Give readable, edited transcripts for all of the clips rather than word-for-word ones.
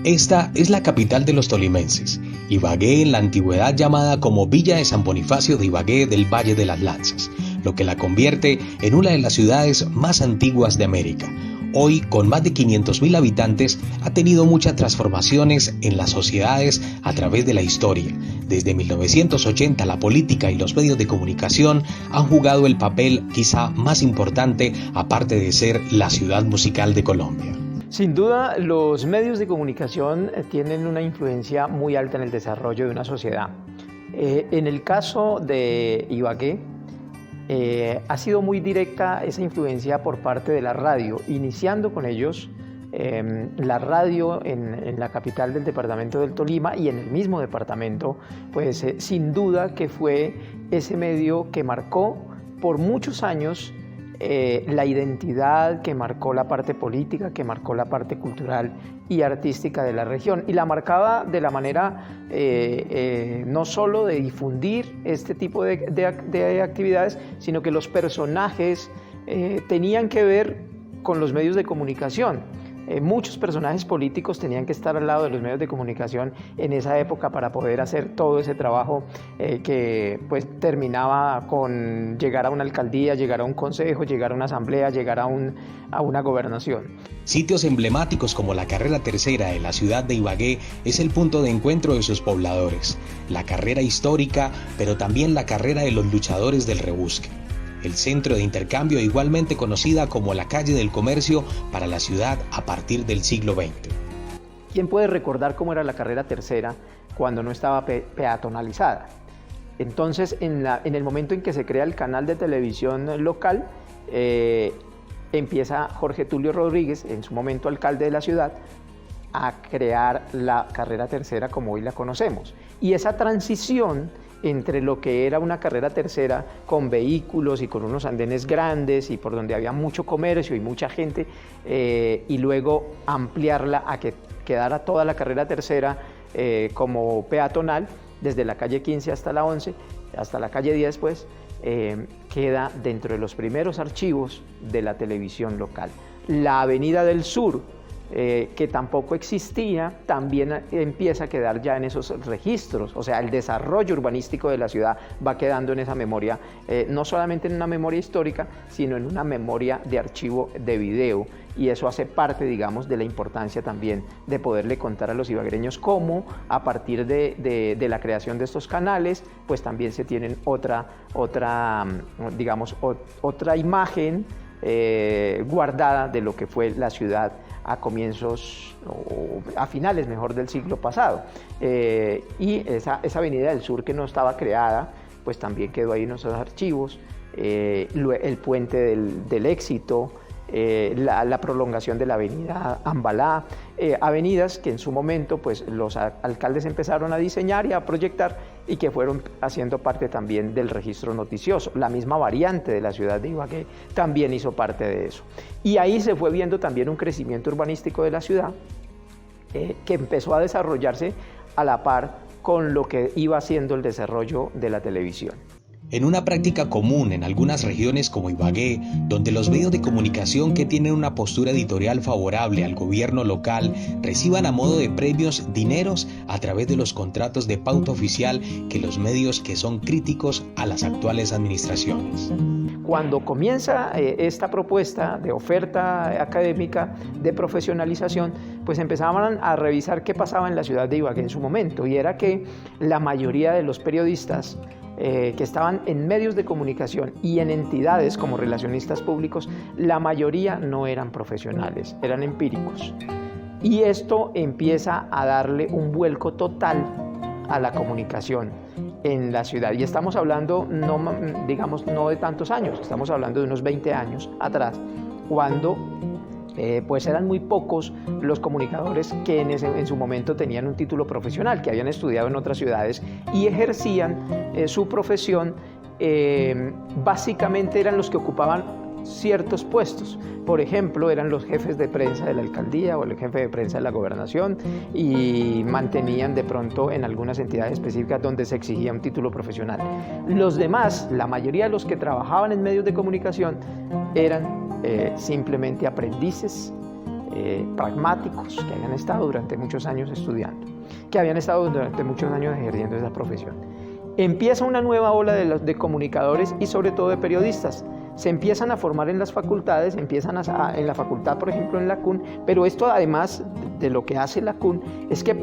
Esta es la capital de los tolimenses, Ibagué, en la antigüedad llamada como Villa de San Bonifacio de Ibagué del Valle de las Lanzas, lo que la convierte en una de las ciudades más antiguas de América. Hoy, con más de 500.000 habitantes, ha tenido muchas transformaciones en las sociedades a través de la historia. Desde 1980, la política y los medios de comunicación han jugado el papel quizá más importante, aparte de ser la ciudad musical de Colombia. Sin duda, los medios de comunicación tienen una influencia muy alta en el desarrollo de una sociedad. En el caso de Ibagué, ha sido muy directa esa influencia por parte de la radio, iniciando con ellos la radio en la capital del departamento del Tolima y en el mismo departamento, pues sin duda que fue ese medio que marcó por muchos años la identidad, que marcó la parte política, que marcó la parte cultural y artística de la región, y la marcaba de la manera no solo de difundir este tipo de actividades, sino que los personajes tenían que ver con los medios de comunicación. Muchos personajes políticos tenían que estar al lado de los medios de comunicación en esa época para poder hacer todo ese trabajo que pues terminaba con llegar a una alcaldía, llegar a un consejo, llegar a una asamblea, llegar a una gobernación. Sitios emblemáticos como la Carrera Tercera en la ciudad de Ibagué es el punto de encuentro de sus pobladores, la carrera histórica, pero también la carrera de los luchadores del rebusque. El centro de intercambio, igualmente conocida como la calle del comercio para la ciudad a partir del siglo XX. ¿Quién puede recordar cómo era la Carrera Tercera cuando no estaba peatonalizada? Entonces, en el momento en que se crea el canal de televisión local, empieza Jorge Tulio Rodríguez, en su momento alcalde de la ciudad, a crear la Carrera Tercera como hoy la conocemos. Y esa transición entre lo que era una carrera tercera con vehículos y con unos andenes grandes y por donde había mucho comercio y mucha gente, y luego ampliarla a que quedara toda la carrera tercera como peatonal, desde la calle 15 hasta la 11, hasta la calle 10 pues, queda dentro de los primeros archivos de la televisión local. La Avenida del Sur, que tampoco existía, también empieza a quedar ya en esos registros, o sea, el desarrollo urbanístico de la ciudad va quedando en esa memoria, no solamente en una memoria histórica, sino en una memoria de archivo de video, y eso hace parte, digamos, de la importancia también de poderle contar a los ibaguereños cómo, a partir de la creación de estos canales, pues también se tienen otra imagen guardada de lo que fue la ciudad a comienzos, o a finales mejor del siglo pasado. Y esa Avenida del Sur que no estaba creada, pues también quedó ahí en nuestros archivos, el puente del Éxito, la prolongación de la avenida Ambalá, avenidas que en su momento pues los alcaldes empezaron a diseñar y a proyectar y que fueron haciendo parte también del registro noticioso. La misma variante de la ciudad de Ibagué también hizo parte de eso. Y ahí se fue viendo también un crecimiento urbanístico de la ciudad que empezó a desarrollarse a la par con lo que iba haciendo el desarrollo de la televisión. En una práctica común en algunas regiones como Ibagué, donde los medios de comunicación que tienen una postura editorial favorable al gobierno local reciban a modo de premios dineros a través de los contratos de pauta oficial que los medios que son críticos a las actuales administraciones. Cuando comienza esta propuesta de oferta académica de profesionalización, pues empezaban a revisar qué pasaba en la ciudad de Ibagué en su momento, y era que la mayoría de los periodistas que estaban en medios de comunicación y en entidades como relacionistas públicos, la mayoría no eran profesionales, eran empíricos. Y esto empieza a darle un vuelco total a la comunicación en la ciudad. Y estamos hablando, no de tantos años, estamos hablando de unos 20 años atrás, cuando pues eran muy pocos los comunicadores que en su momento tenían un título profesional, que habían estudiado en otras ciudades y ejercían su profesión. Básicamente eran los que ocupaban ciertos puestos. Por ejemplo, eran los jefes de prensa de la alcaldía o el jefe de prensa de la gobernación, y mantenían de pronto en algunas entidades específicas donde se exigía un título profesional. Los demás, la mayoría de los que trabajaban en medios de comunicación, eran simplemente aprendices pragmáticos que habían estado durante muchos años estudiando, que habían estado durante muchos años ejerciendo esa profesión. Empieza una nueva ola de comunicadores y sobre todo de periodistas. Se empiezan a formar en las facultades, en la facultad, por ejemplo, en la CUN, pero esto además de lo que hace la CUN es que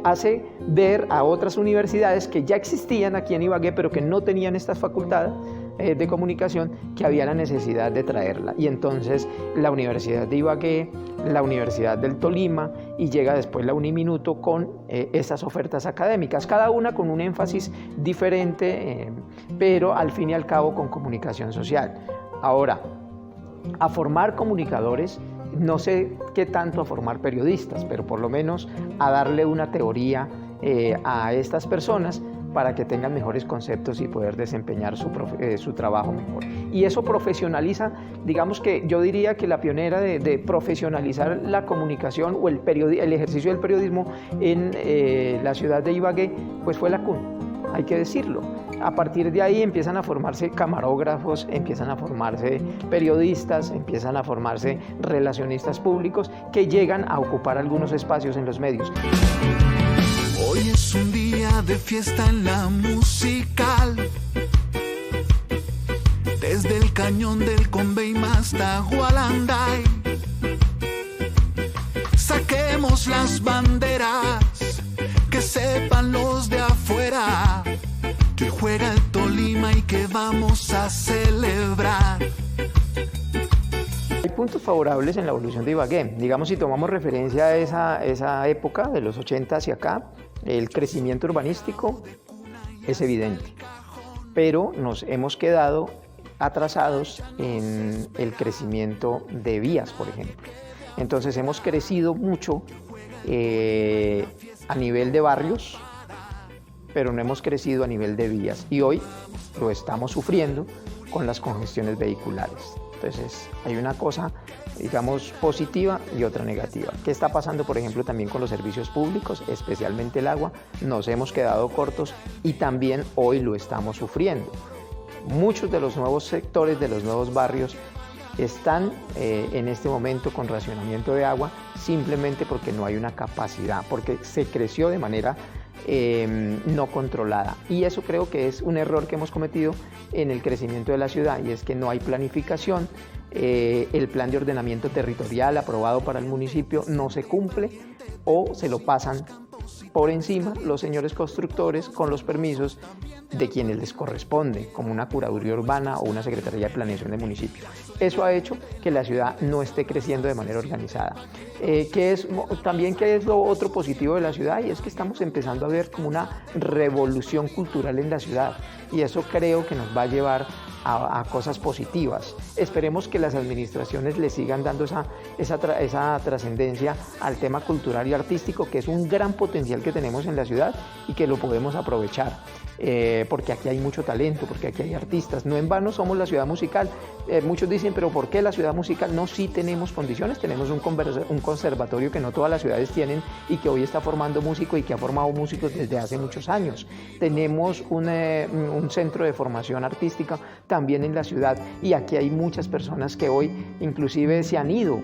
hace ver a otras universidades que ya existían aquí en Ibagué, pero que no tenían estas facultades de comunicación, que había la necesidad de traerla. Y entonces la Universidad de Ibagué, la Universidad del Tolima y llega después la Uniminuto con estas ofertas académicas, cada una con un énfasis diferente, pero al fin y al cabo con comunicación social. Ahora, a formar comunicadores, no sé qué tanto a formar periodistas, pero por lo menos a darle una teoría a estas personas para que tengan mejores conceptos y poder desempeñar su trabajo mejor. Y eso profesionaliza, digamos que yo diría que la pionera de profesionalizar la comunicación o el ejercicio del periodismo en la ciudad de Ibagué, pues fue la CUN, hay que decirlo. A partir de ahí empiezan a formarse camarógrafos, empiezan a formarse periodistas, empiezan a formarse relacionistas públicos que llegan a ocupar algunos espacios en los medios. Hoy es un día de fiesta en la musical. Desde el cañón del Conveima hasta Gualanday. Saquemos las banderas, que sepan los de afuera, que hoy juega el Tolima y que vamos a celebrar. Hay puntos favorables en la evolución de Ibagué. Digamos, si tomamos referencia a esa época, de los 80 hacia acá, el crecimiento urbanístico es evidente, pero nos hemos quedado atrasados en el crecimiento de vías, por ejemplo. Entonces hemos crecido mucho a nivel de barrios, pero no hemos crecido a nivel de vías, y hoy lo estamos sufriendo con las congestiones vehiculares. Entonces hay una cosa, digamos, positiva y otra negativa. ¿Qué está pasando, por ejemplo, también con los servicios públicos, especialmente el agua? Nos hemos quedado cortos y también hoy lo estamos sufriendo. Muchos de los nuevos sectores, de los nuevos barrios, están en este momento con racionamiento de agua simplemente porque no hay una capacidad, porque se creció de manera no controlada, y eso creo que es un error que hemos cometido en el crecimiento de la ciudad, y es que no hay planificación. El plan de ordenamiento territorial aprobado para el municipio no se cumple o se lo pasan por encima los señores constructores con los permisos de quienes les corresponde, como una curaduría urbana o una secretaría de planeación del municipio. Eso ha hecho que la ciudad no esté creciendo de manera organizada. ¿Qué es lo otro positivo de la ciudad? Y es que estamos empezando a ver como una revolución cultural en la ciudad, y eso creo que nos va a llevar a cosas positivas. Esperemos que las administraciones le sigan dando esa trascendencia al tema cultural y artístico, que es un gran potencial que tenemos en la ciudad y que lo podemos aprovechar, porque aquí hay mucho talento, porque aquí hay artistas. No en vano somos la ciudad musical. Muchos dicen, pero ¿por qué la ciudad musical? No, sí tenemos condiciones, tenemos un conservatorio que no todas las ciudades tienen y que hoy está formando músicos y que ha formado músicos desde hace muchos años. Tenemos un centro de formación artística también en la ciudad, y aquí hay muchas personas que hoy inclusive se han ido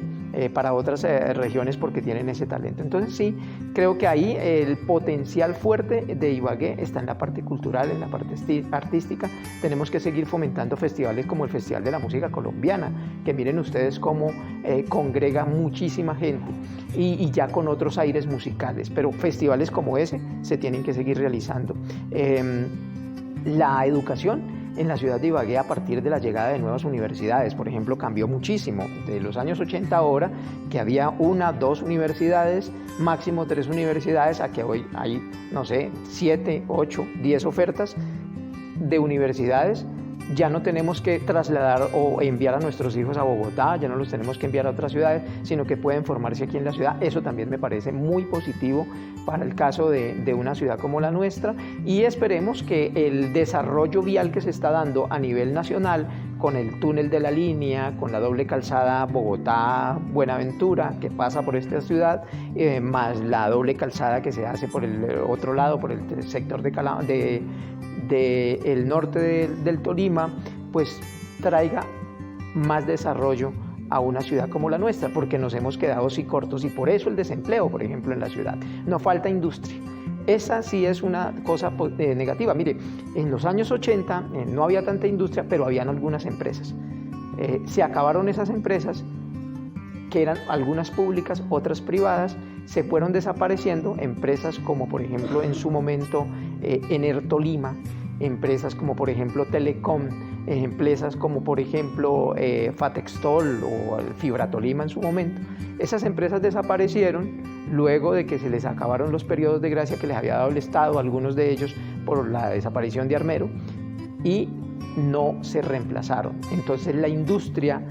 para otras regiones porque tienen ese talento. Entonces sí, creo que ahí el potencial fuerte de Ibagué está en la parte cultural, en la parte artística. Tenemos que seguir fomentando festivales como el Festival de la Música Colombiana, que miren ustedes cómo congrega muchísima gente y ya con otros aires musicales, pero festivales como ese se tienen que seguir realizando. La educación en la ciudad de Ibagué, a partir de la llegada de nuevas universidades, por ejemplo, cambió muchísimo. De los años 80 ahora, que había 1, 2 universidades, máximo 3 universidades, a que hoy hay, no sé, 7, 8, 10 ofertas de universidades. Ya no tenemos que trasladar o enviar a nuestros hijos a Bogotá, ya no los tenemos que enviar a otras ciudades, sino que pueden formarse aquí en la ciudad. Eso también me parece muy positivo para el caso de una ciudad como la nuestra, y esperemos que el desarrollo vial que se está dando a nivel nacional, con el túnel de la línea, con la doble calzada Bogotá-Buenaventura que pasa por esta ciudad, más la doble calzada que se hace por el otro lado, por el sector del norte del Tolima, pues traiga más desarrollo a una ciudad como la nuestra, porque nos hemos quedado sí cortos y por eso el desempleo, por ejemplo, en la ciudad. No falta industria. Esa sí es una cosa negativa. Mire, en los años 80 no había tanta industria, pero habían algunas empresas. Se acabaron esas empresas, que eran algunas públicas, otras privadas, se fueron desapareciendo. Empresas como por ejemplo en su momento Enertolima, empresas como por ejemplo Telecom, empresas como por ejemplo Fatextol o Fibratolima en su momento. Esas empresas desaparecieron luego de que se les acabaron los periodos de gracia que les había dado el Estado, algunos de ellos por la desaparición de Armero, y no se reemplazaron. Entonces la industria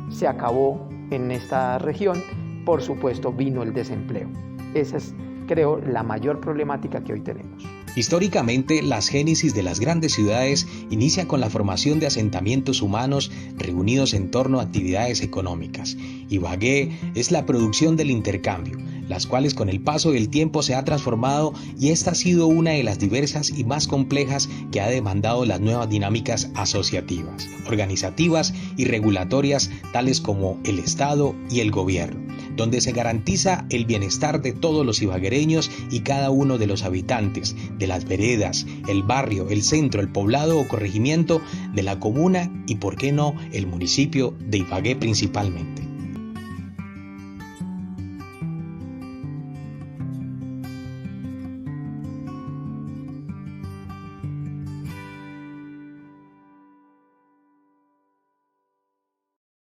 se acabó en esta región. Por supuesto vino el desempleo. Esa es, creo, la mayor problemática que hoy tenemos. Históricamente, las génesis de las grandes ciudades inicia con la formación de asentamientos humanos reunidos en torno a actividades económicas. Ibagué es la producción del intercambio, las cuales con el paso del tiempo se ha transformado, y esta ha sido una de las diversas y más complejas que ha demandado las nuevas dinámicas asociativas, organizativas y regulatorias, tales como el Estado y el gobierno, donde se garantiza el bienestar de todos los ibaguereños y cada uno de los habitantes de las veredas, el barrio, el centro, el poblado o corregimiento de la comuna y, por qué no, el municipio de Ibagué principalmente.